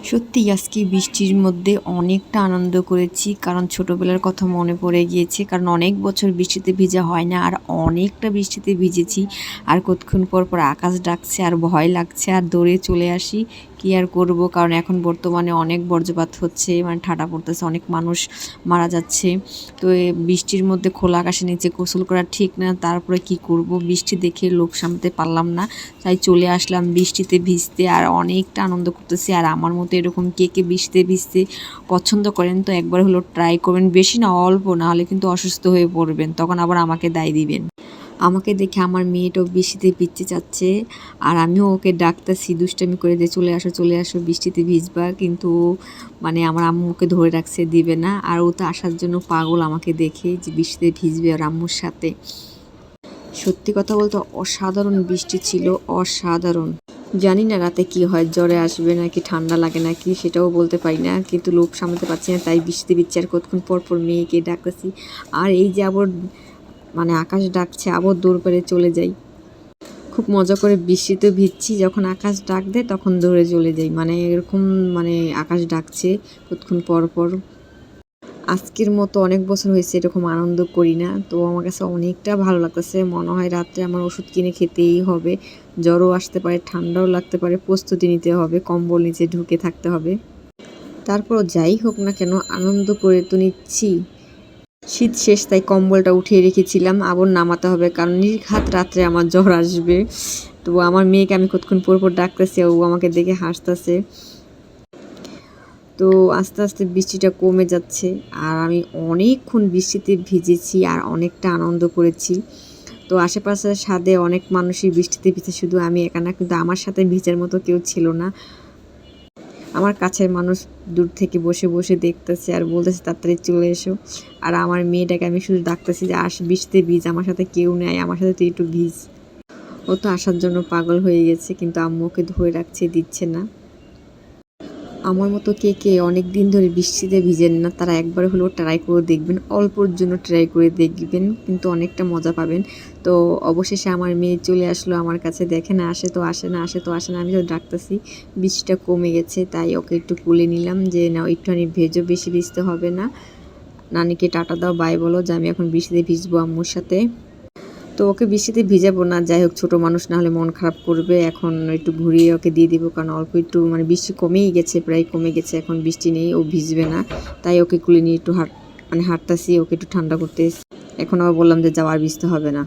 সত্যি আজকে বৃষ্টির মধ্যে অনেকটা আনন্দ করেছি, কারণ ছোটবেলার কথা মনে পড়ে গিয়েছে। কারণ অনেক বছর বৃষ্টিতে ভিজা হয় না, আর অনেকটা বৃষ্টিতে ভিজেছি। আর কতক্ষণ পর পর আকাশ ডাকছে আর ভয় লাগছে, আর দৌড়ে চলে আসি। কী আর করব, কারণ এখন বর্তমানে অনেক বজ্রপাত হচ্ছে, মানে ঠাডা পড়তেছে, অনেক মানুষ মারা যাচ্ছে। তো বৃষ্টির মধ্যে খোলা আকাশের নিচে গোসল করা ঠিক না, তারপরে কি করব, বৃষ্টি দেখে লোভ সামলাতে পারলাম না, তাই চলে আসলাম বৃষ্টিতে ভিজতে। আর অনেকটা আনন্দ করতেছি। আর আমার মতো এরকম কে কে বৃষ্টিতে ভিজতে পছন্দ করেন, তো একবার হলো ট্রাই করবেন, বেশি না অল্প, না হলে কিন্তু অসুস্থ হয়ে পড়বেন, তখন আবার আমাকে দায় দিবেন। আমাকে দেখে আমার মেয়েটাও বৃষ্টিতে ভিজতে চাচ্ছে, আর আমিও ওকে ডাকতেছি দুষ্টামি করে, যে চলে আসো বৃষ্টিতে ভিজবা, কিন্তু মানে আমার আম্মু ওকে ধরে রাখছে, দিবে না। আর ও তো আসার জন্য পাগল আমাকে দেখে, যে বৃষ্টিতে ভিজবে আর আম্মুর সাথে। সত্যি কথা বলতে অসাধারণ বৃষ্টি ছিল, অসাধারণ। জানি না রাতে কি হয়, জ্বরে আসবে নাকি ঠান্ডা লাগে নাকি সেটাও বলতে পারি না, কিন্তু লোভ সামলাতে পারছি না, তাই বৃষ্টিতে ভিজছি। আর কতক্ষণ পর পর মেয়েকে ডাকতেছি, আর এই যে আবার মানে আকাশ ডাকছে, আবার দৌড় করে চলে যাই। খুব মজা করে বৃষ্টিতে ভিজছি, যখন আকাশ ডাক দেয় তখন দৌড়ে চলে যাই, মানে এরকম, মানে আকাশ ডাকছে কতক্ষণ পর পর। আজকের মতো অনেক বছর হয়েছে এরকম আনন্দ করি না, তো আমার কাছে অনেকটা ভালো লাগতেছে। মনে হয় রাত্রে আমার ওষুধ কিনে খেতেই হবে, জ্বরও আসতে পারে, ঠান্ডাও লাগতে পারে, প্রস্তুতি নিতে হবে, কম্বল নিচে ঢুকে থাকতে হবে। তারপর যাই হোক না কেন আনন্দ করে তো নিচ্ছি। শীত শেষ, তাই কম্বলটা উঠিয়ে রেখেছিলাম, আবার নামাতে হবে, কারণ নির্ঘাত রাত্রে আমার জ্বর আসবে। তো আমার মেয়েকে আমি কতক্ষণ পর পর ডাকতেছি, ও আমাকে দেখে হাসতেছে। তো আস্তে আস্তে বৃষ্টিটা কমে যাচ্ছে, আর আমি অনেকক্ষণ বৃষ্টিতে ভিজেছি আর অনেকটা আনন্দ করেছি। তো আশেপাশের ছাদে অনেক মানুষই বৃষ্টিতে ভিজে, শুধু আমি একা না, কিন্তু আমার সাথে ভিজার মতো কেউ ছিল না। আমার কাছের মানুষ দূর থেকে বসে বসে দেখতেছে আর বলতেছে তাড়াতাড়ি চলে এসো। আর আমার মেয়েটাকে আমি শুধু ডাকতেছি যে বৃষ্টিতে ভিজ, আমার সাথে কেউ নেই, আমার সাথে তুই একটু ভিজ। ও তো আসার জন্য পাগল হয়ে গেছে, কিন্তু আম্মুকে ধরে রাখছে, দিচ্ছে না। আমার মতো কে কে অনেক দিন ধরে বৃষ্টিতে ভিজেন না, তারা একবার হলেও ট্রাই করে দেখবেন, অল্পর জন্য ট্রাই করে দেখবেন, কিন্তু অনেকটা মজা পাবেন। তো অবশেষে আমার মেয়ে চলে আসলো আমার কাছে, দেখে না আসে তো আসে না, আসে তো আসে না, আমি তো ডাকতেছি। বৃষ্টিটা কমে গেছে, তাই ওকে একটু কুলে নিলাম, যে না একটুখানি ভেজো, বেশি ভিজতে হবে না। নানিকে টাটা দাও, বাই বলো, যে আমি এখন বৃষ্টিতে ভিজবো আম্মুর সাথে। তো ওকে বৃষ্টিতে ভিজাবো না, যাই হোক ছোটো মানুষ, না হলে মন খারাপ করবে। এখন একটু ঘুরিয়ে ওকে দিয়ে দিব, কারণ অল্প একটু মানে বৃষ্টি কমেই গেছে, প্রায় কমে গেছে, এখন বৃষ্টি নেই, ও ভিজবে না। তাই ওকে কুলে নিয়ে একটু হাঁটতাছি, ওকে একটু ঠান্ডা করতে। এখন আবার বললাম যে যাও, আর ভিজতে হবে না।